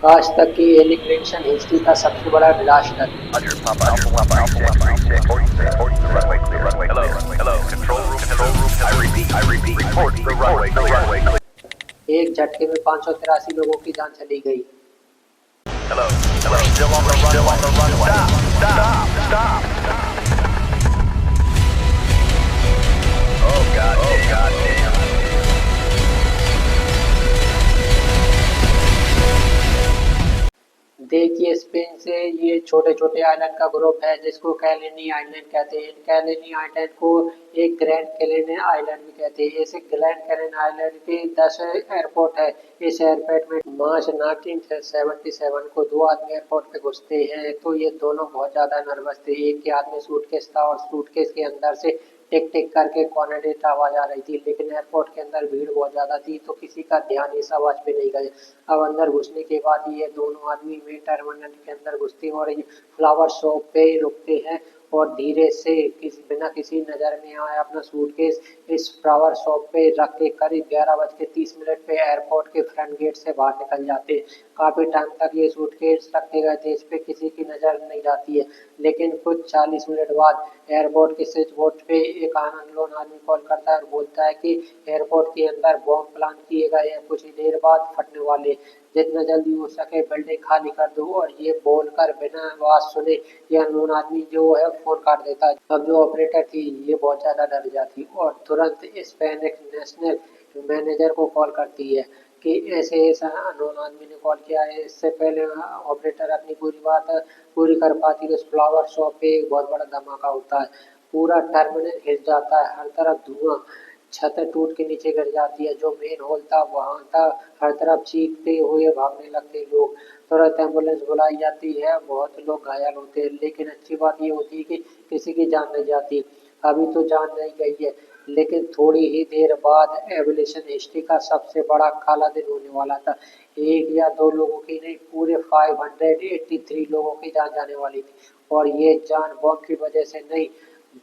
आज तक की एलिमिनेशन हिस्ट्री का सबसे बड़ा disaster. Roger, Papa Alpha 136, 46, the runway clear. Hello, control room, I repeat, report the runway clear. एक झटके में 583 लोगों की जान चली गई। Hello, still on the runway. Stop. Oh God damn. देखिए स्पेन से ये छोटे छोटे आइलैंड का ग्रुप है जिसको कैलेनी आइलैंड कहते हैं। कैलेनी आइलैंड को एक ग्रैंड कैलेन आइलैंड भी कहते हैं। इस ग्रैंड कैलेन आइलैंड के 10 एयरपोर्ट है। इस एयरपोर्ट में मार्च 1977 को दो आदमी एयरपोर्ट पे घुसते हैं तो ये दोनों बहुत ज्यादा नर्वस थे। एक के हाथ में सूटकेस था और सूटकेस के अंदर से टिक टिक करके कॉर्नेट आवाज आ रही थी, लेकिन एयरपोर्ट के अंदर भीड़ बहुत ज्यादा थी तो किसी का ध्यान इस आवाज पे नहीं गया। अब अंदर घुसने के बाद ये दोनों आदमी मेन टर्मिनल के अंदर घुसते हैं और ये फ्लावर शॉप पे रुकते हैं और धीरे से बिना किसी नजर में आए अपना सूटकेस इस फ्लावर शॉप पे रख के करीब 11:30 पे एयरपोर्ट के फ्रंट गेट से बाहर निकल जाते हैं। काफी टाइम तक ये सूटकेस रखते गए थे, इस पे किसी की नजर नहीं जाती है, लेकिन कुछ 40 मिनट बाद एयरपोर्ट के स्विच बोर्ड पे एक अननोन आदमी कॉल करता है और बोलता है कि एयरपोर्ट के अंदर बॉम्ब प्लान किए गए हैं, कुछ ही देर बाद फटने वाले, जितना जल्दी हो सके बिल्डिंग खाली कर दो। और ये बोलकर बिना आवाज सुने ये अननोन आदमी जो है फोन काट देता है। अब जो ऑपरेटर थी ये बहुत ज्यादा डर जाती और तुरंत स्पेनिश नेशनल मैनेजर को कॉल करती है कि ऐसे ऐसा अननोन आदमी ने कॉल किया है। इससे पहले ऑपरेटर अपनी पूरी बात पूरी कर पाती है। उस फ्लावर शॉप पे एक बहुत बड़ा धमाका होता है, पूरा टर्मिनल हिल जाता है, हर तरफ धुआं, छत टूट के नीचे गिर जाती है, जो मेन हॉल था वहां था, हर तरफ चीखते हुए भागने लगते लोग। तुरंत एम्बुलेंस बुलाई जाती है, बहुत लोग घायल होते हैं, लेकिन अच्छी बात ये होती है कि किसी की जान नहीं जाती। अभी तो जान नहीं गई है, लेकिन थोड़ी ही देर बाद एविएशन हिस्ट्री का सबसे बड़ा काला दिन होने वाला था। एक या दो लोगों की नहीं, पूरे 583 लोगों की जान जाने वाली थी और ये जान बॉम्ब की वजह से नहीं,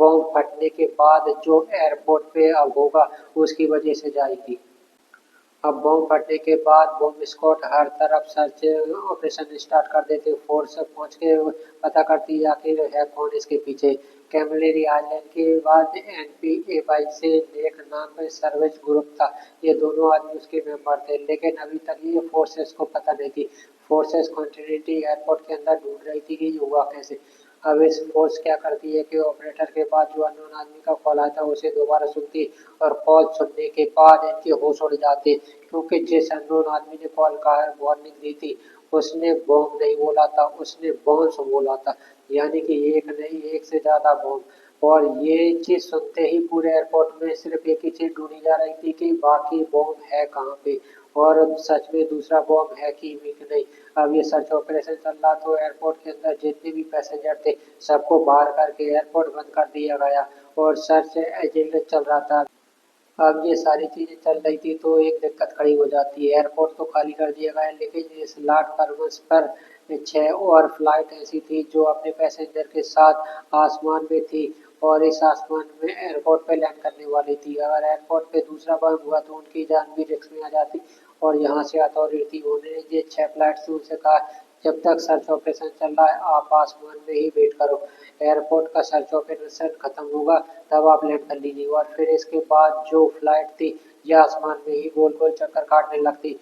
बॉम्ब फटने के बाद जो एयरपोर्ट पे अब होगा उसकी वजह से जाएगी। अब बॉम्ब फटने के बाद बॉम्ब स्क्वाड हर तरफ सर्च ऑपरेशन स्टार्ट कर देते। फोर्स पहुंच के पता करती है आखिर है कौन इसके पीछे। कैमलेरी आइलैंड के बाद एनपीएवाई से एक नाम का सर्विस ग्रुप था, ये दोनों आदमी उसके मेंबर थे, लेकिन अभी तक ये फोर्सेस को पता नहीं थी। फोर्सेस कॉन्टिनेंटल एयरपोर्ट के अंदर ढूंढ रही थी कि ये हुआ कैसे। अब इस फोर्स क्या करती है कि ऑपरेटर के बाद जो अननोन आदमी का कॉल आता है उसे दोबारा सुनती और कॉल सुनने के बाद इनके होश उड़ जाते, क्योंकि जिस अननोन आदमी ने कॉल का वार्निंग दी थी उसने बॉम्ब नहीं बोला था, उसने बॉम्ब्स बोला था, यानी कि एक नहीं एक से ज्यादा बॉम्ब। और ये चीज सुनते ही पूरे एयरपोर्ट में सिर्फ एक ही चीज ढूंढी जा रही थी कि बाकी बॉम्ब है कहाँ पे और सच में दूसरा बॉम्ब है कि नहीं। अब ये सर्च ऑपरेशन चल रहा तो एयरपोर्ट के अंदर जितने भी पैसेंजर थे सबको बाहर करके एयरपोर्ट बंद कर दिया गया और सर्च एजेंट चल रहा था। अब ये सारी चीजें चल रही थी तो एक दिक्कत खड़ी हो जाती है। एयरपोर्ट तो खाली कर दिया गया, लेकिन इस लॉर्ड कर्वस पर 6 और फ्लाइट ऐसी थी जो अपने पैसेंजर के साथ आसमान में थी और इस आसमान में एयरपोर्ट पे लैंड करने वाली थी। अगर एयरपोर्ट पे दूसरा बम हुआ तो उनकी जान भी रिस्क में आ जाती। और यहाँ से अथॉरिटी ने ये 6 फ्लाइट से उनसे कहा जब तक सर्च ऑपरेशन चल रहा है आप आसमान में ही वेट करो, एयरपोर्ट का सर्च ऑपरेशन खत्म होगा तब आप लैंड कर लीजिए। और फिर इसके बाद जो फ्लाइट थी ये आसमान में ही गोल गोल चक्कर काटने लगती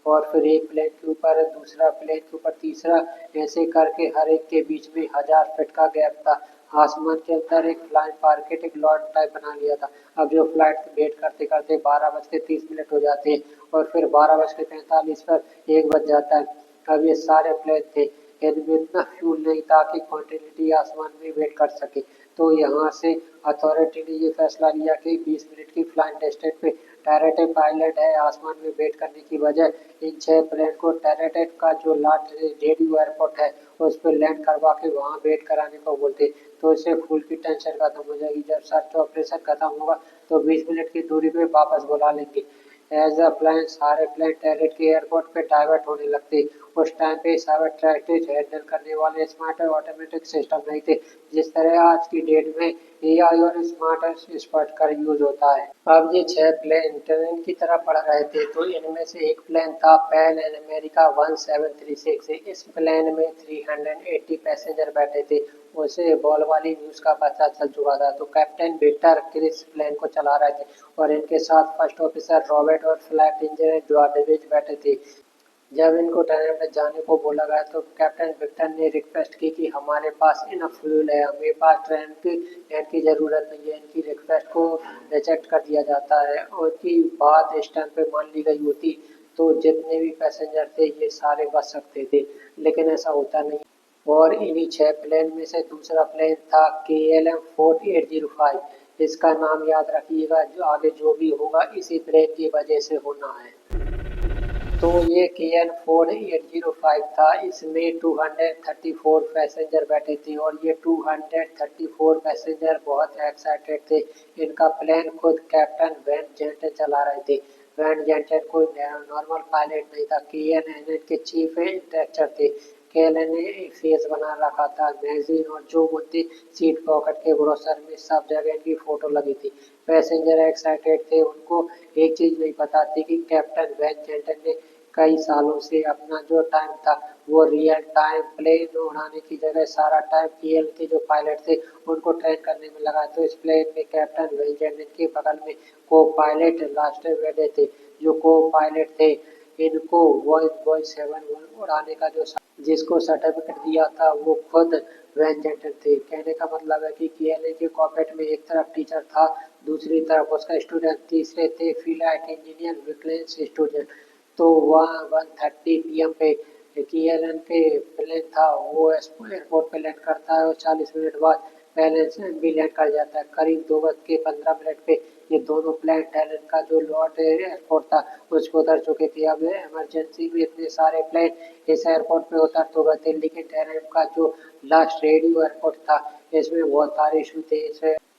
और फिर एक प्लेन के ऊपर दूसरा, प्लेन के ऊपर तीसरा, ऐसे करके हर एक के बीच में 1000 फीट का गैप था। आसमान के अंदर एक फ्लाइंग मार्केट एक लॉन्च टाइप बना लिया था। अब जो फ्लाइट वेट करते करते 12:30 हो जाते हैं और फिर 12:45 पर 1 बज जाता है। अब ये सारे प्लेन थे, इनमें इतना फ्यूल नहीं था कि क्वांटिटी आसमान में वेट कर सके। तो यहाँ से अथॉरिटी ने ये फैसला लिया कि 20 मिनट की फ्लाइट डिस्टेंस पे टेरेटे पायलट है, आसमान में वेट करने की बजाय इन 6 प्लेन को टेरेटेट का जो लास्ट रेडियो एयरपोर्ट है उस पर लैंड करवा के वहाँ वेट कराने को बोलते, तो इससे फूल की टेंशन खत्म हो जाएगी। जब सर्च ऑपरेशन खत्म होगा तो 20 मिनट की दूरी पे वापस बुला लेंगे। एज अ प्लान सारे प्लेन टैरेट के एयरपोर्ट पे डाइवर्ट होने लगते। उस टाइम पे सारे ट्रैफिक हैंडल करने वाले स्मार्ट और ऑटोमेटिक सिस्टम नहीं थे, जिस तरह आज की डेट में एआई और स्मार्ट स्पॉट का यूज होता है। अब ये 6 प्लेन ट्रेन की तरह पड़ रहे थे, तो इनमें से एक प्लेन था पैन एन अमेरिका 1736। इस प्लेन में 380 पैसेंजर बैठे थे। उसे बॉल वाली न्यूज का पता चल चुका था, तो कैप्टन विक्टर क्रिस प्लेन को चला रहे थे और इनके साथ फर्स्ट ऑफिसर रॉबर्ट और फ्लाइट इंजीनियर जॉर्ज बैठे थे। जब इनको टनल में जाने को बोला गया तो कैप्टन विक्टर ने रिक्वेस्ट की कि हमारे पास इनफ फ्यूल है, हमें पास ट्रेन की जरूरत नहीं है। इनकी रिक्वेस्ट को रिजेक्ट कर दिया जाता है और की बात इस टाइम पे मान ली गई होती तो जितने भी पैसेंजर थे ये सारे बच सकते थे, लेकिन ऐसा होता नहीं। और इन्हीं 6 प्लेन में से दूसरा प्लेन था KLM-4805। इसका नाम याद रखिएगा, जो आगे जो भी होगा इसी प्लेन की वजह से होना है। तो ये KL-4805 था। इसमें 234 पैसेंजर बैठे थे और ये 234 पैसेंजर बहुत एक्साइटेड थे। इनका प्लेन खुद कैप्टन वैन जेंटन चला रहे थे। वैन जेंटन कोई नॉर्मल पायलट नहीं था, KNN के चीफ इंस्ट्रक्टर थे। केएलएन ने एक फेस बना रखा था, मैगजीन और जो बोलते सीट पॉकेट के ब्रोशर में सब जगह इनकी फोटो लगी थी। पैसेंजर एक्साइटेड थे, उनको एक चीज नहीं पता थी कि कैप्टन वैन जेंटन ने कई सालों से अपना जो टाइम था वो रियल टाइम प्लेन उड़ाने की जगह सारा टाइम पीएल के जो पायलट थे उनको ट्रेन करने में लगा। तो इस प्लेन में कैप्टन वैन जेंटन के बगल में को पायलट लास्ट में बैठे थे। जो को पायलट थे इनको बोइंग 7 उड़ाने का जो जिसको सर्टिफिकेट दिया था वो खुद वैन जेंटन थे। कहने का मतलब है कि केएलए के कॉकपिट में एक तरफ टीचर था, दूसरी तरफ उसका स्टूडेंट, तीसरे थे फ्लाइट इंजीनियर विक्लेंस स्टूडेंट। तो वहाँ 1:30 PM पे केएलएन पे प्लेन था, वो एयरपोर्ट पे लैंड करता है और 40 मिनट बाद बैलेंस भी लैंड कर जाता है। करीब 2:15 पे ये दोनों प्लेन टैलेंट का जो लॉर्ड एयरपोर्ट था उस पर उतर चुके थे। अब इमरजेंसी में इतने सारे प्लेन इस एयरपोर्ट पे उतर तो गए थे, लेकिन टैलेंट का जो लास्ट रेडियो एयरपोर्ट था इसमें बहुत सारे इशू थे।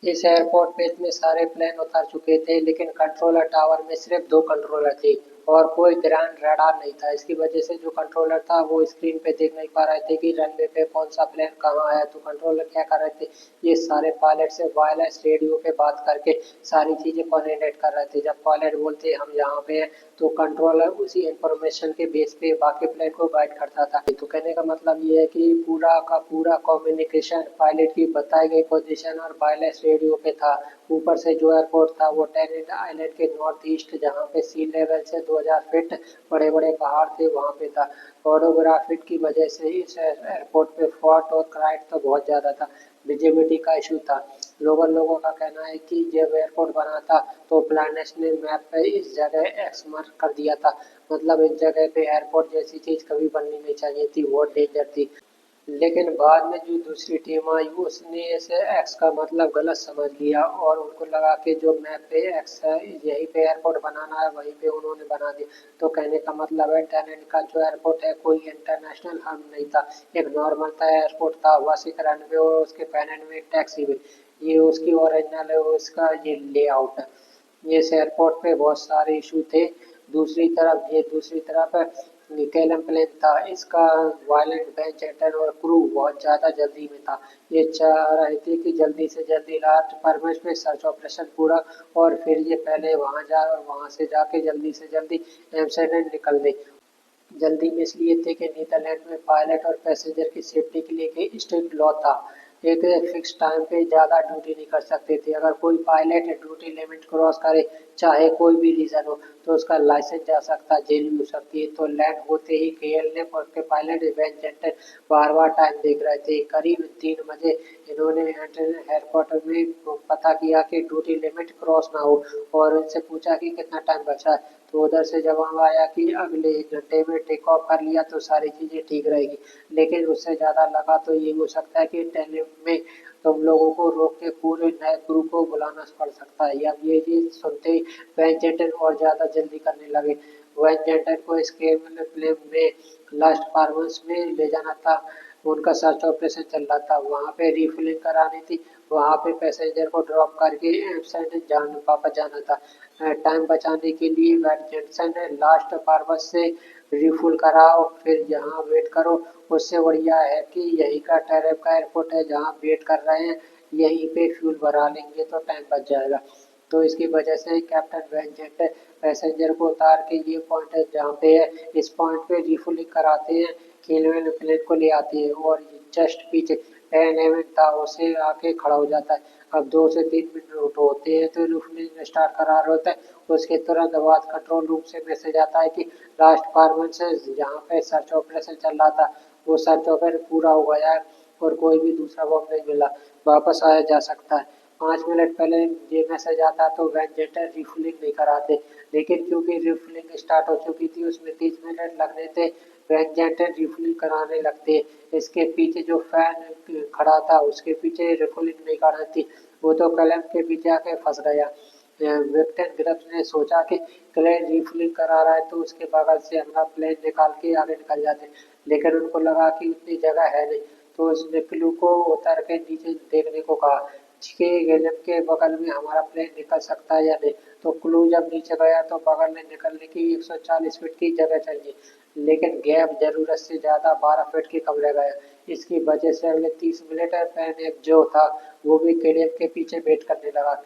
इस एयरपोर्ट पे इतने सारे प्लेन उतर चुके थे, लेकिन कंट्रोलर टावर में सिर्फ 2 कंट्रोलर थे और कोई ग्राउंड रडार नहीं था। इसकी वजह से जो कंट्रोलर था वो स्क्रीन पे देख नहीं पा रहे थे कि रनवे पे कौन सा प्लेन कहाँ है। तो कंट्रोलर क्या कर रहे थे, ये सारे पायलट से वायरलेस रेडियो पे बात करके सारी चीजें कोऑर्डिनेट कर रहे थे। जब पायलट बोलते हम यहाँ पे हैं तो कंट्रोलर उसी इंफॉर्मेशन के बेस पे बाकी प्लेन को गाइड करता था। तो कहने का मतलब ये है कि पूरा का पूरा कम्युनिकेशन पायलट की बताई गई पोजीशन और वायरलेस रेडियो पे था। ऊपर से जो एयरपोर्ट था वो टेनेंट आइलैंड के नॉर्थ ईस्ट, जहाँ पे सी लेवल से 2000 फीट बड़े बड़े पहाड़ थे, वहाँ पे था। ऑर्डोग्राफिक की वजह से इस एयरपोर्ट पे फॉग और क्राउड तो बहुत ज़्यादा था, विजिबिलिटी का इशू था। लोकल लोगों का कहना है कि जब एयरपोर्ट बना था तो प्लानर्स ने मैप पे इस जगह एक्स मार्क कर दिया था, मतलब इस जगह पे एयरपोर्ट जैसी चीज कभी बननी नहीं चाहिए थी, बहुत डेंजर थी। लेकिन बाद में जो दूसरी टीम आई उसने इसे एक्स का मतलब गलत समझ लिया और उनको लगा कि जो मैप पे एक्स है यहीं पे एयरपोर्ट बनाना है, वहीं पे उन्होंने बना दिया। तो कहने का मतलब है टैलेंट का जो एयरपोर्ट है कोई इंटरनेशनल हब नहीं था, एक नॉर्मल था एयरपोर्ट था, बस एक रनवे और उसके पैरेंट में एक टैक्सी वे। ये उसकी ओरिजिनल है, उसका ये लेआउट है। इस एयरपोर्ट पे बहुत सारे इशू थे। दूसरी तरफ कैलम प्लेन था, इसका वायलेंट बेंच एटन और क्रू बहुत ज़्यादा जल्दी में था। ये चाह रहे थे कि जल्दी से जल्दी लास्ट परमिट में सर्च ऑपरेशन पूरा और फिर ये पहले वहाँ जाए और वहाँ से जाके जल्दी से जल्दी एम्स्टर्डम निकल दे। जल्दी में इसलिए थे कि नीदरलैंड में पायलट और पैसेंजर की सेफ्टी के लिए एक स्ट्रिक्ट लॉ था। एक फिक्स टाइम पे ज़्यादा ड्यूटी नहीं कर सकते थे। अगर कोई पायलट ड्यूटी लिमिट क्रॉस करे, चाहे कोई भी रीज़न हो, तो उसका लाइसेंस जा सकता, जेल भी हो सकती है। तो लैंड होते ही केएलए और के पायलट इवेंट जेंटन बार बार टाइम देख रहे थे। करीब 3 बजे इन्होंने हेडक्वार्टर में पता किया कि ड्यूटी लिमिट क्रॉस ना हो और उनसे पूछा कि कितना टाइम बचा है। तो उधर से जवाब आया कि अगले 1 घंटे में टेक ऑफ कर लिया तो सारी चीज़ें ठीक रहेगी, लेकिन उससे ज़्यादा लगा तो ये हो सकता है कि टेली में तुम लोगों को रोक के पूरे नए क्रू को बुलाना पड़ सकता है। अब ये चीज़ सुनते ही वैन जेंटन और ज़्यादा जल्दी करने लगे। वैन जेंटन को इसके प्लेन में लास्ट फार्मर्स में ले जाना था, उनका सर्च ऑपरेशन चल रहा था, वहाँ पे रिफिलिंग करानी थी, वहाँ पे पैसेंजर को ड्रॉप करके एम्स्टर्डम वापस जाना था। टाइम बचाने के लिए वेट जंक्शन लास्ट पर्पज से रिफुल कराओ, फिर यहाँ वेट करो। उससे बढ़िया है कि यहीं का टैरेप का एयरपोर्ट है जहाँ वेट कर रहे हैं, यहीं पे फ्यूल भरा लेंगे तो टाइम बच जाएगा। तो इसकी वजह से कैप्टन वेंजेंट पैसेंजर को उतार के ये पॉइंट है जहाँ पे है, इस पॉइंट पे रिफुलिंग कराते हैं, केलवेन प्लेन को ले आती है और जस्ट पीछे पैन एवेंट था उसे आके खड़ा हो जाता है। अब 2 से 3 मिनट होते हैं तो रिफुलिंग स्टार्ट करा रहा होता है। उसके तुरंत बाद कंट्रोल रूम से मैसेज आता है कि लास्ट परफॉर्मेंस जहाँ पे सर्च ऑपरेशन चल रहा था वो सर्च ऑपरेशन पूरा हो गया है और कोई भी दूसरा बम नहीं मिला, वापस आया जा सकता है। 5 मिनट पहले ये मैसेज आता तो वेंजेटर रिफुलिंग नहीं कराते, लेकिन क्योंकि रिफुलिंग स्टार्ट हो चुकी थी उसमें 30 मिनट लगने थे, वेंजेटर रिफुलिंग कराने लगते। इसके पीछे जो फैन खड़ा था उसके पीछे रिफुलिंग नहीं करानी थी, वो तो कलम के पीछे आके फंस गया। विक्टर ग्रब्स ने सोचा कि क्लेन रिफुलिंग करा रहा है तो उसके बगल से अपना प्लेन निकाल के आगे निकल जाते, लेकिन उनको लगा कि उतनी जगह है नहीं, तो उसने क्लू को उतर के नीचे देखने को कहा कि गैलेम के बगल में हमारा प्लेन निकल सकता है या नहीं। तो क्लू जब नीचे गया तो बगल में निकलने की 140 फीट की जगह चाहिए, लेकिन गैप जरूरत से ज्यादा 12 फीट की कम रह गया। इसकी वजह से अगले 30 मिनट पैन जो था वो भी केलियम के पीछे वेट करने लगा।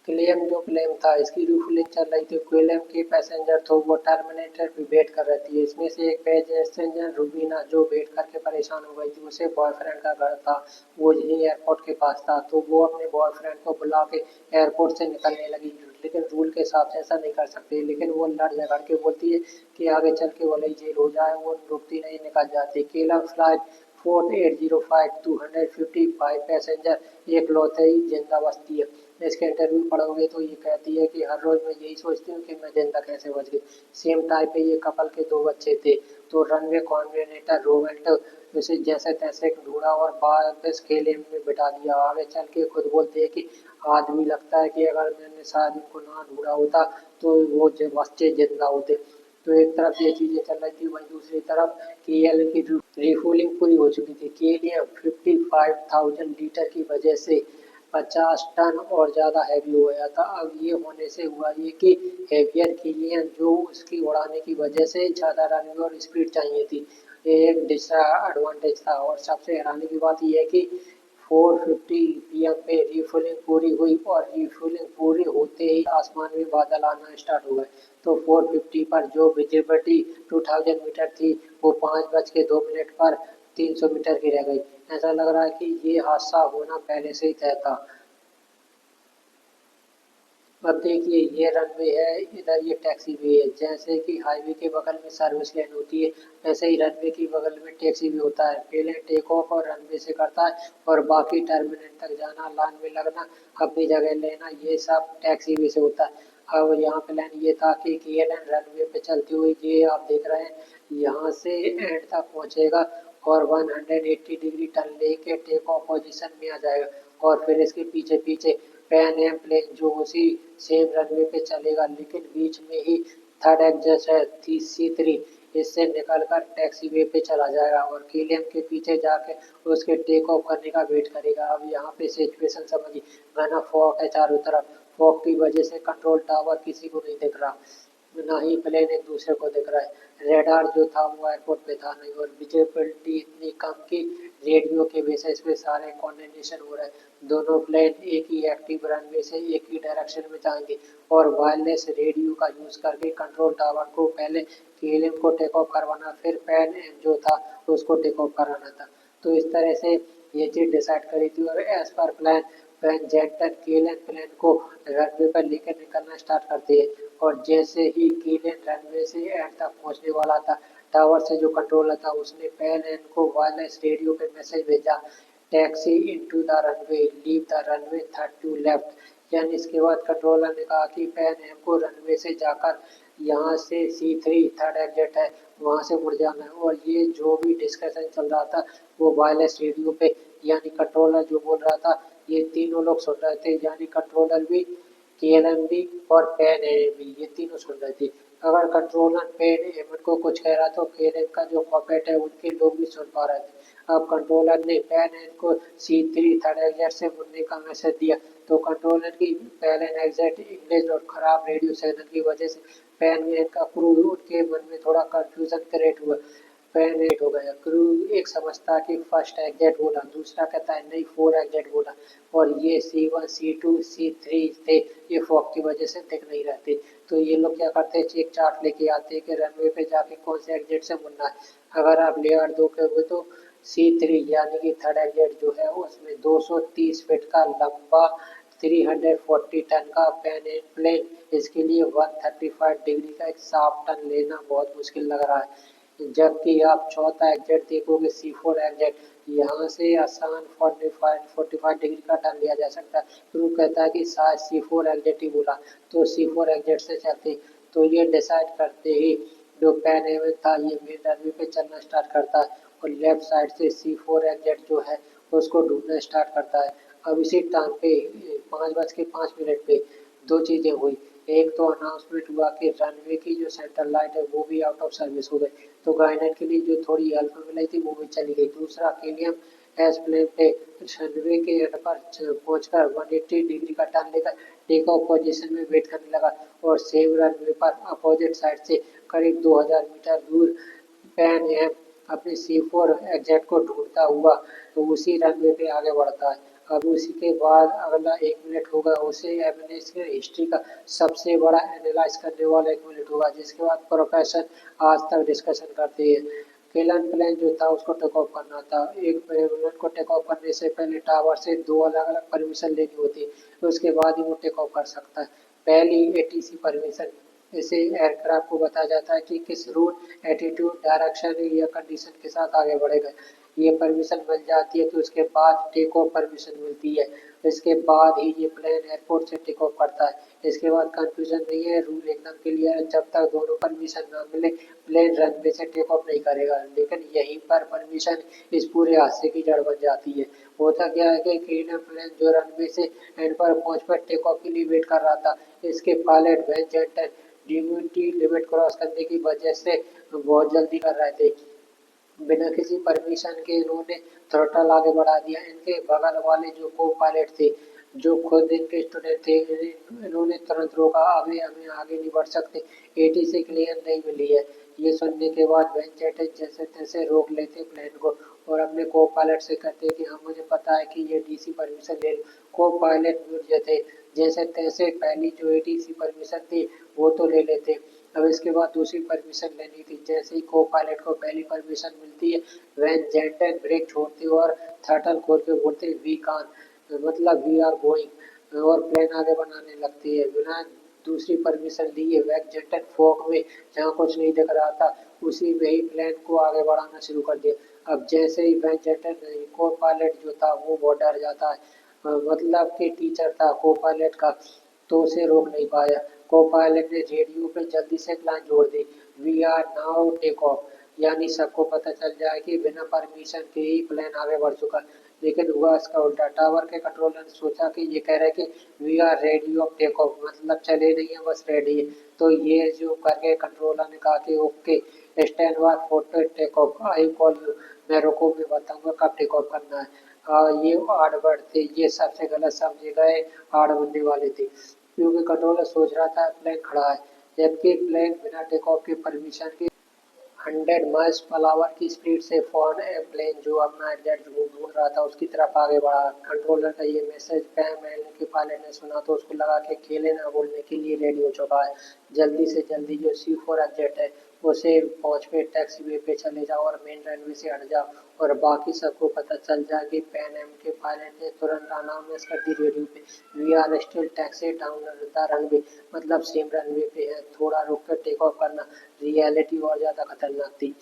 क्लेम जो क्लेम था इसकी रिफुलिंग चल रही थी, क्लेम के पैसेंजर तो वो टर्मिनेटर पे वेट कर रही थी। इसमें से एक पैसेंजर रूबीना जो वेट करके परेशान हो गई थी, उसे बॉयफ्रेंड का घर था, वो यही एयरपोर्ट के पास था, तो वो अपने बॉयफ्रेंड को बुला के एयरपोर्ट से निकलने लगी। लेकिन रूल के हिसाब से ऐसा नहीं कर सकते, लेकिन वो लड़ झगड़ के बोलती है कि आगे चल के भले ही जेल हो जाए, वो रुकती नहीं, निकल जाती। केला फ्लाइट 4805 255 पैसेंजर एक लौते ही जिंदा बचती है। इसके इंटरव्यू पढ़ोगे तो ये कहती है कि हर रोज मैं यही सोचती हूँ कि मैं जिंदा कैसे बच गई। सेम टाइम पे ये कपल के 2 बच्चे थे, तो रनवे कोऑर्डिनेटर रोवेंट उसे जैसे तैसे ढूंढा और वापस खेले में बिठा दिया। आगे चल के खुद बोलते हैं कि आदमी लगता है कि अगर मैंने शायद इनको ना ढूंढा होता तो वो बच्चे जिंदा होते। तो एक तरफ ये चीजें चल रही थी, वहीं दूसरी तरफ केएल की रिफुलिंग पूरी हो चुकी थी। केएल 55,000 लीटर की वजह से 50 टन और ज़्यादा हैवी हो गया था। अब ये होने से हुआ ये कि हेवियर केलियन जो उसकी उड़ाने की वजह से ज़्यादा रनिंग और स्पीड चाहिए थी, ये एक डिसएडवांटेज था। और सबसे हैरानी की बात यह है कि 4:50 PM पे रिफुलिंग पूरी हुई और रिफुलिंग पूरी होते ही आसमान में बादल आना स्टार्ट हो गए। तो 4:50 पर जो विजिबिलिटी 2000 मीटर थी वो 5:02 पर 300 मीटर की रह गई। ऐसा लग रहा है कि ये हादसा होना पहले से ही तय था। अब देखिए ये रनवे है, इधर ये टैक्सी वे है। जैसे कि हाईवे के बगल में सर्विस लेन होती है, वैसे ही रनवे के बगल में टैक्सी वे होता है। पहले टेक ऑफ और रनवे से करता है और बाकी टर्मिनल तक जाना, लाइन में लगना, अपनी जगह लेना, ये सब टैक्सी वे से होता है। अब यहाँ प्लान ये था कि KLM रनवे पे चलती हुई ये आप देख रहे हैं यहाँ से एंड तक पहुँचेगा और 180 डिग्री टर्न लेके टेक ऑफ पोजीशन में आ जाएगा और फिर इसके पीछे पीछे पैन एम प्लेन जो उसी सेम रनवे पे चलेगा, लेकिन बीच में ही थर्ड एग्जस्ट है C3, इससे निकलकर टैक्सी वे पे चला जाएगा और केलियम के पीछे जाके उसके टेक ऑफ करने का वेट करेगा। अब यहाँ पे सिचुएशन समझिए, घना फॉग है चारों तरफ, फॉग की वजह से कंट्रोल टावर किसी को नहीं दिख रहा, ना ही प्लेन एक दूसरे को दिख रहा है। रेडार जो था वो एयरपोर्ट पे था नहीं और विजिबिलिटी इतनी कम कि रेडियो के बेसिस पे सारे कोऑर्डिनेशन हो रहे हैं। दोनों प्लेन एक ही एक्टिव रनवे से एक ही डायरेक्शन में जाएंगे और वायरलेस रेडियो का यूज करके कंट्रोल टावर को पहले केएलएम को टेक ऑफ करवाना, फिर पैन जो था उसको टेक ऑफ कराना था। तो इस तरह से ये चीज डिसाइड करी थी और as per plan Zanten KLM plane को रनवे पर लेकर निकलना स्टार्ट करती है और जैसे ही केएलएम रनवे से एंड तक पहुंचने वाला था, टावर से जो कंट्रोलर था उसने पैन एन को वायरलेस रेडियो पे मैसेज भेजा, taxi into the runway, leave the runway 32 left. यानी इसके बाद कंट्रोलर ने कहा कि पैन एम को रनवे से जाकर यहाँ से C3 थर्ड एग्जिट है वहाँ से मुड़ जाना है। और ये जो भी डिस्कशन चल रहा था वो वायरलेस रेडियो पे, यानी कंट्रोलर जो बोल रहा था ये तीनों लोग सुन रहे थे, यानी कंट्रोलर भी, KLM भी और पैन भी, ये तीनों सुन रहे थे। अगर कंट्रोलर पेन एमन को कुछ कह रहा तो पेन का जो पपेट है उनके लोग भी सुन पा रहे थे। अब कंट्रोलर ने पेन एन को C3 थर्ड एग्जैक्ट से मुड़ने का मैसेज दिया तो कंट्रोलर की पहले एग्जैक्ट इंग्लिश और खराब रेडियो सिग्नल की वजह से पेन एन का क्रू उनके मन में थोड़ा कंफ्यूजन क्रिएट हुआ। पेनिट हो गया। क्रू एक समझता कि फर्स्ट एग्जिट बोला, दूसरा कहता है नहीं फोर एग्जिट बोला और ये C1 C2 C3 थे, ये फॉग की वजह से दिख नहीं रहते। तो ये लोग क्या करते हैं, एक चार्ट लेके आते हैं कि रनवे पे जाके कौन से एग्जिट से मुड़ना है। अगर आप लेयर 2 के हुए तो C3 यानी कि थर्ड एग्जिट जो है उसमें 230 फीट का लंबा 340 टन का प्लेन, इसके लिए 135 डिग्री का एक साफ टन लेना बहुत मुश्किल लग रहा है। जबकि आप चौथा एग्जिट देखोगे C4 एग्जिट, यहाँ से आसान 45 डिग्री का टर्न लिया जा सकता है। क्रू कहता है कि शायद C4 एग्जिट ही बोला, तो C4 एग्जिट से चलते। तो ये डिसाइड करते ही जो पैन एवन था ये मेन रनवे पे चलना स्टार्ट करता है और लेफ्ट साइड से C4 एग्जिट जो है उसको ढूंढना स्टार्ट करता है। अब इसी टाइम पे 5:05 पे दो चीजें हुई। एक तो अनाउंसमेंट हुआ कि रनवे की जो सेंट्रल लाइट है वो भी आउट ऑफ सर्विस हो गई, तो गाइडेंस के लिए जो थोड़ी हेल्प मिली थी वो भी चली गई। दूसरा केलियम एस प्लेन पे रनवे के एंड पर पहुंचकर 180 डिग्री का टर्न लेकर टेक ऑफ पोजीशन में वेट करने लगा और सेम रनवे पर अपोजिट साइड से करीब 2000 मीटर दूर पैन एम अपने C4 एग्जैक्ट को ढूंढता हुआ तो उसी रनवे पे आगे बढ़ता है। अब उसी के बाद अगला 1 मिनट होगा, उसे एवरेज के हिस्ट्री का सबसे बड़ा एनालाइज करने वाला 1 मिनट होगा, जिसके बाद प्रोफेसर आज तक डिस्कशन करते हैं। केलन प्लेन जो था उसको टेक ऑफ करना था। एक प्लेन को टेक ऑफ करने से पहले टावर से दो अलग अलग परमिशन लेनी होती है, उसके बाद ही वो टेक ऑफ कर सकता है। पहली ATC परमिशन, इसे एयरक्राफ्ट को बताया जाता है कि किस रूट, एटीट्यूड, डायरेक्शन या कंडीशन के साथ आगे बढ़ेगा। ये परमिशन मिल जाती है तो उसके बाद टेक ऑफ परमिशन मिलती है, इसके बाद ही ये प्लेन एयरपोर्ट से टेक ऑफ करता है। इसके बाद कंफ्यूजन नहीं है, रूल एकदम क्लियर है, जब तक दोनों परमिशन ना मिले प्लेन रनवे से टेक ऑफ नहीं करेगा। लेकिन यहीं पर परमिशन इस पूरे हादसे की जड़ बन जाती है। होता क्या है कि क्लीनर प्लेन जो रनवे से एंड पर पहुंच पर टेक ऑफ के लिए वेट कर रहा था, इसके pilot Van Zanten duty limit cross करने की वजह से बहुत जल्दी कर रहे थे। बिना किसी परमिशन के इन्होंने थ्रोटल आगे बढ़ा दिया। इनके बगल वाले जो को पायलट थे, जो खुद इनके स्टूडेंट थे, इन्होंने तुरंत रोका, अभी हमें आगे नहीं बढ़ सकते, ATC क्लियर नहीं मिली है। ये सुनने के बाद वेंचेट जैसे तैसे रोक लेते प्लेन को और अपने को पायलट से कहते कि हाँ मुझे पता है कि ये DC परमिशन ले लो। को पायलट थे जैसे तैसे पहली जो ATC परमिशन थी वो तो ले लेते। अब इसके बाद दूसरी परमिशन लेनी थी। जैसे ही को पायलट को पहली परमिशन मिलती है, वैन जेंटन ब्रेक छोड़ते और थ्रटल खोल के बोलते वी कान, मतलब वी आर गोइंग, और प्लेन आगे बनाने लगती है। बिना दूसरी परमिशन लिए वैन जेंटन फॉग में जहाँ कुछ नहीं दिख रहा था उसी में ही प्लेन को आगे बढ़ाना शुरू कर दिया। अब जैसे ही वैन जेंटन को पायलट जो था वो बहुत डर जाता है, मतलब कि टीचर था को पायलट का, तो उसे रोक नहीं पाया। को पायलट ने रेडियो पे जल्दी से लाइन जोड़ दी, we are now take off, यानी सबको पता चल जाए कि बिना परमिशन के ही प्लेन आगे बढ़ चुका। लेकिन हुआ इसका उल्टा। टावर के कंट्रोलर ने सोचा कि ये कह रहे कि we are ready of take off, मतलब चले नहीं है बस रेडी है। तो ये जो करके कंट्रोलर ने कहा कि okay stand by for take off, I call you, मैं रुको मैं बताऊंगा कब टेक ऑफ करना है। ये आड़ बढ़ थे, ये सबसे गलत समझे गए आड़ बनने वाले थे, क्योंकि कंट्रोलर सोच रहा था प्लेन खड़ा है, जबकि प्लेन बिना टेक ऑफ के परमिशन के 100 माइल्स पर आवर की स्पीड से फॉरन एयरप्लेन जो अपना एग्जैक्ट ढूंढ रहा था उसकी तरफ आगे बढ़ा। कंट्रोलर का ये मैसेज पैम एल के पायलट ने सुना तो उसको लगा कि खेले ना बोलने के लिए रेडी हो चुका है। जल्दी से जल्दी जो C4 एग्जैक्ट है उसे पहुंच पे टैक्सी वे पे चले जाओ और मेन रनवे से हट जाओ और बाकी सबको पता चल जाए कि पैन एम के पायलट ने तुरंत अनाउंस कर दी रेडियो पे, we are still taxi down the runway, मतलब सेम रनवे पे है, थोड़ा रुक कर टेक ऑफ करना। रियलिटी और ज्यादा खतरनाक थी।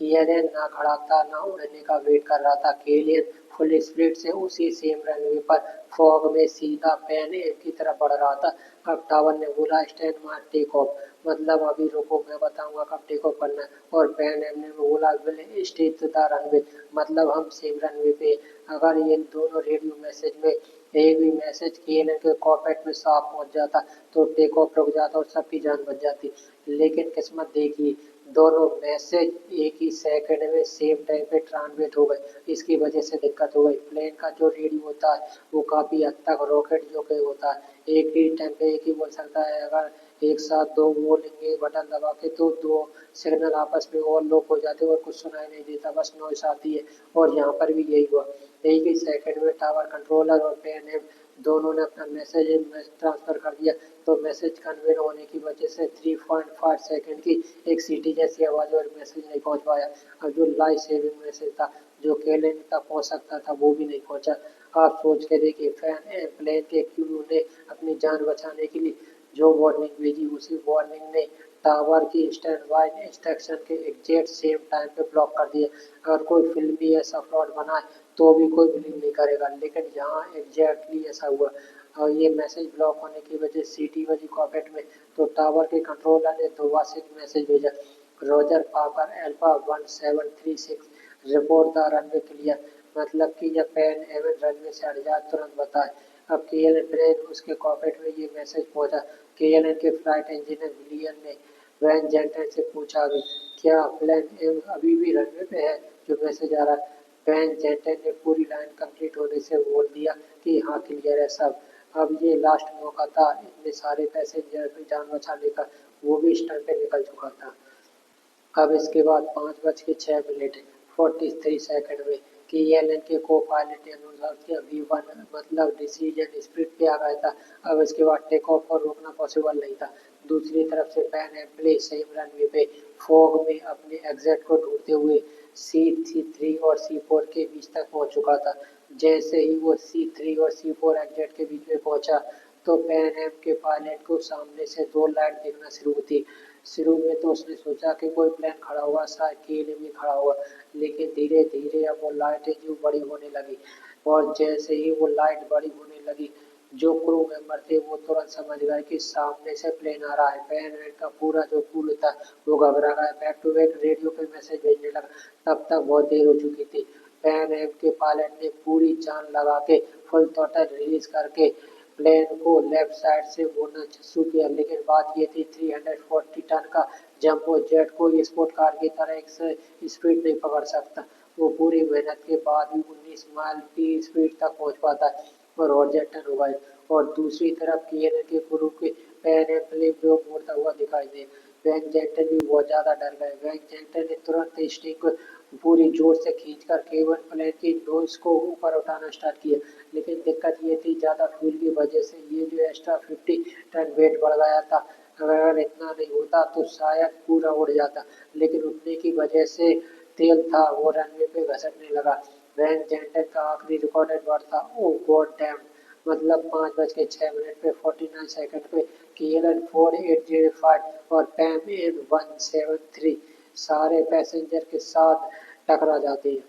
केएलएन ना खड़ा था ना उड़ने का वेट कर रहा था। केएलएन फुल स्पीड से उसी सेम रनवे पर फॉग में सीधा पैन एम की तरफ बढ़ रहा था। अब टावर ने बोला स्टैंड बाय टेक ऑफ, मतलब अभी रुको मैं बताऊंगा कब टेक ऑफ करना है। और पैन एम ने बोला will stay to the runway, मतलब हम सेम रनवे पे। अगर ये दोनों रेडियो मैसेज में एक भी मैसेज KLM के कॉकपिट में साफ पहुंच जाता तो टेक ऑफ रुक जाता और सबकी जान बच जाती। लेकिन किस्मत देखिए, दोनों मैसेज एक ही सेकंड में सेम टाइम पे ट्रांसमिट हो गए। इसकी वजह से दिक्कत हो गई। प्लेन का जो रेडियो होता है वो काफी हद तक रॉकेट जो के होता है, एक ही टाइम पे एक ही बोल सकता है। अगर एक साथ दो बोलेंगे बटन दबा के तो दो सिग्नल आपस में ओवरलैप हो जाते हैं और कुछ सुनाई नहीं देता, बस नॉइस आती है। और यहाँ पर भी यही हुआ। एक ही सेकंड में टावर कंट्रोलर और पेन दोनों ने अपना मैसेज ट्रांसफर कर दिया। तो मैसेज कन्वे होने की वजह से 3.5 सेकंड की एक सीटी जैसी आवाज और मैसेज नहीं पहुंच पाया। और जो लाइफ सेविंग मैसेज था जो केलेन तक पहुंच सकता था वो भी नहीं पहुंचा। आप सोच के देखिए, फैन प्लेन के क्रू ने अपनी जान बचाने के लिए जो वार्निंग भेजी उसी वार्निंग ने टावर की स्टैंड बाय इंस्ट्रक्शन के एग्जैक्ट सेम टाइम पे ब्लॉक कर दिए। अगर कोई फिल्म भी ऐसा फ्रॉड बनाए तो भी कोई बिलीव नहीं करेगा, लेकिन यहाँ एग्जैक्टली ऐसा हुआ। और ये मैसेज ब्लॉक होने की वजह सीटी बजी कॉकेट में तो टावर के कंट्रोलर ने दोबारा मैसेज भेजा, रोजर पापर alpha 1736 report the runway clear. मतलब कि जब पैन एवन रनवे से हट जाए तुरंत बताए। अब KLM ब्रेन उसके कॉकपिट में ये मैसेज पहुंचा। KLM के फ्लाइट इंजीनियर विलियम ने वैन जेंटन से पूछा, अभी क्या प्लेन अभी भी रनवे पे है जो मैसेज आ रहा है। वैन जेंटन ने पूरी लाइन कंप्लीट होने से बोल दिया कि हाँ क्लियर है सब। अब ये लास्ट मौका था इतने सारे पैसेंजर की जान बचाने का, वो भी इस टाइम पे निकल चुका था। अब इसके बाद 5:06 43 सेकंड में KLM के को पायलट ने अनुसार किया V1 मतलब डिसीजन स्प्लिट पे आ गया था। अब इसके बाद टेक ऑफ और रोकना पॉसिबल नहीं था। दूसरी तरफ से पैन एम्प्ले सेम रनवे पे फॉग में अपने एग्जिट को ढूंढते हुए C3 और C4 के बीच तक पहुंच चुका था। जैसे ही वो C3 और C4 एग्जिट के बीच में पहुंचा तो पैन एम के पायलट को सामने से दो लाइट दिखना शुरू हुई। शुरू में तो उसने सोचा कि कोई प्लेन खड़ा हुआ, शायद KLM ही खड़ा हुआ। लेकिन धीरे धीरे अब वो लाइटें जो बड़ी होने लगी और जैसे ही वो लाइट बड़ी होने लगी जो क्रू मेंबर थे वो तुरंत समझ गए कि सामने से प्लेन आ रहा है। पैन वैन का पूरा जो क्रू था वो घबरा गया, बैक टू बैक रेडियो पे मैसेज भेजने लगा। तब तक बहुत देर हो चुकी थी। पैन एम के पायलट ने पूरी जान लगा के फुल थ्रॉटल रिलीज करके प्लेन को लेफ्ट साइड से उड़ना शुरू किया। लेकिन बात ये थी 340 टन का जंबो जेट को स्पोर्ट कार की तरह एक स्पीड नहीं पकड़ सकता। वो पूरी मेहनत के बाद भी 19 माइल की स्पीड तक पहुंच पाता है और हॉरिजॉन्टल हो गए। और दूसरी तरफ KLM के क्रू के पैन प्लेन को मुड़ता हुआ दिखाई दे। वैन जेंटन भी बहुत ज्यादा डर गए। वैन जेंटन ने तुरंत स्टिंग को पूरी जोर से खींचकर केबल प्लेन की नोज को ऊपर उठाना स्टार्ट किया। लेकिन दिक्कत ये थी ज्यादा फ्यूल की वजह से ये जो एक्स्ट्रा 50 टन वेट बढ़ गया था। अगर इतना नहीं होता तो शायद पूरा उड़ जाता, लेकिन उठने की वजह से तेल था वो रनवे पे घसटने लगा। वैन जेंटन का आखिरी रिकॉर्डेड वर्ड था, ओ गॉड डैम। मतलब 5:06 पे 49 सेकंड पे KLM 4805 और पैम एन 173 सारे पैसेंजर के साथ टकरा जाते हैं।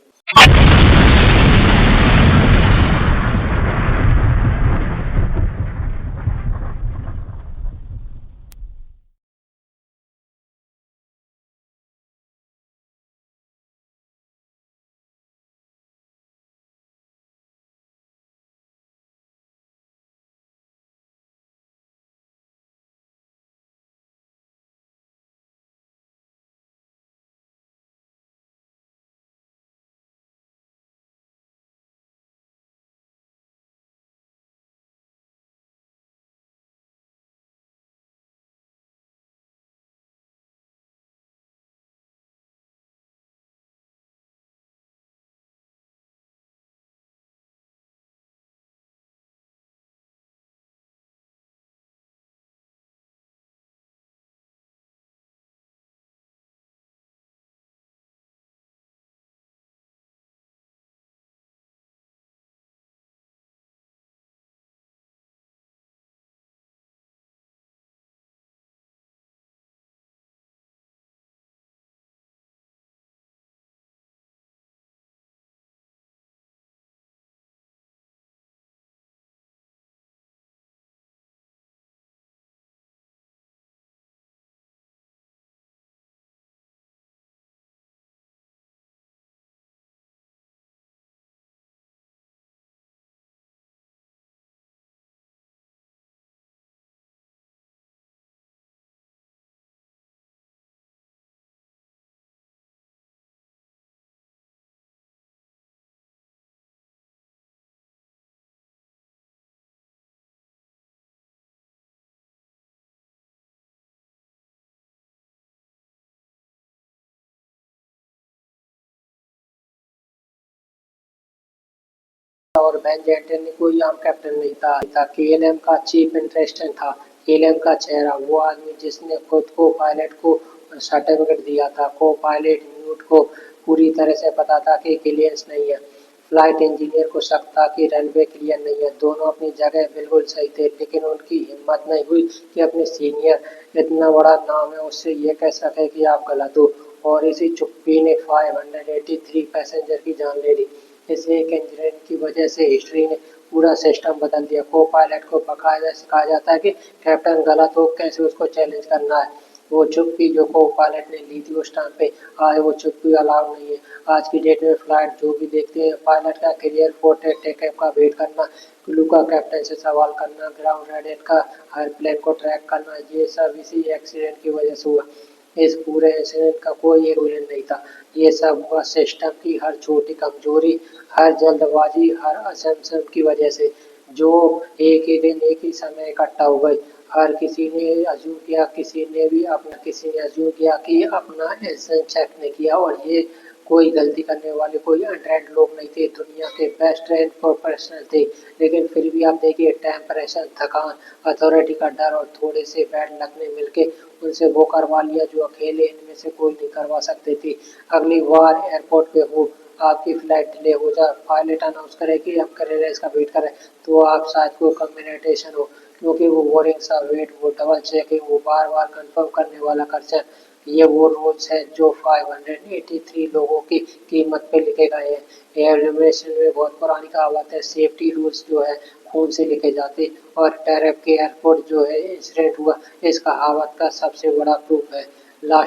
और बेन जेंटली कोई आम कैप्टन नहीं था। केएलएम का चीफ इंटरेस्टेंट था, केएलएम का चेहरा, वो आदमी जिसने खुद को पायलट को सर्टिफिकेट दिया था। को पायलट न्यूट को पूरी तरह से पता था कि क्लियरेंस नहीं है। फ्लाइट इंजीनियर को शक था कि रनवे क्लियर नहीं है। दोनों अपनी जगह बिल्कुल सही थे, लेकिन उनकी हिम्मत नहीं हुई कि अपने सीनियर इतना बड़ा नाम है उससे ये कह सके कि आप गलत हो। और इसी चुप्पी ने 583 पैसेंजर की जान ले ली। इस एक इंसिडेंट की वजह से हिस्ट्री ने पूरा सिस्टम बदल दिया। को पायलट को बाकायदा सिखाया जाता है कि कैप्टन गलत हो कैसे उसको चैलेंज करना है। वो चुप्पी जो को पायलट ने ली थी उस टाइम पे, आज वो चुप्पी अलाउ नहीं है। आज की डेट में फ्लाइट जो भी देखते हैं, पायलट का करियर फोर्टे टेकअप का वेट करना, क्रू का कैप्टन से सवाल करना, ग्राउंड रेडियन का हर प्लेन को ट्रैक करना, ये सब इसी एक्सीडेंट की वजह से हुआ। इस पूरे इंसिडेंट का कोई एक विलन नहीं था। ये सब हुआ सिस्टम की हर छोटी कमजोरी, हर जल्दबाजी, हर असम्पशन की वजह से, जो एक ही दिन एक ही समय इकट्ठा हो गई। हर किसी ने अज्यूम किया, किसी ने अज्यूम किया कि अपना इंसान चेक नहीं किया। और ये कोई गलती करने वाले कोई अनट्रेंड लोग नहीं थे, दुनिया के बेस्ट ट्रेंड प्रोफेशनल थे। लेकिन फिर भी आप देखिए, टेम्परेचर, थकान, अथॉरिटी का डर और थोड़े से बैड लक ने मिलके उनसे वो करवा लिया जो अकेले इनमें से कोई नहीं करवा सकते थे। अगली बार एयरपोर्ट पे हो, आपकी फ्लाइट डिले हो जाए, पायलट अनाउंस करे कि हम क्लियरेंस का वेट करें, तो आप शायद को कम्युनिकेशन हो, क्योंकि वो बोरिंग सा वेट, वो डबल चेकिंग, वो बार बार कंफर्म करने वाला खर्चा, ये वो रूल्स है जो 583 लोगों की कीमत पे लिखे गए हैं। एविएशन में बहुत पुरानी कहावत है, सेफ्टी रूल्स जो है खून से लिखे जाते। और टैरिफ के एयरपोर्ट जो है इंसिडेंट हुआ, इस कहावत का सबसे बड़ा प्रूफ है। लास्ट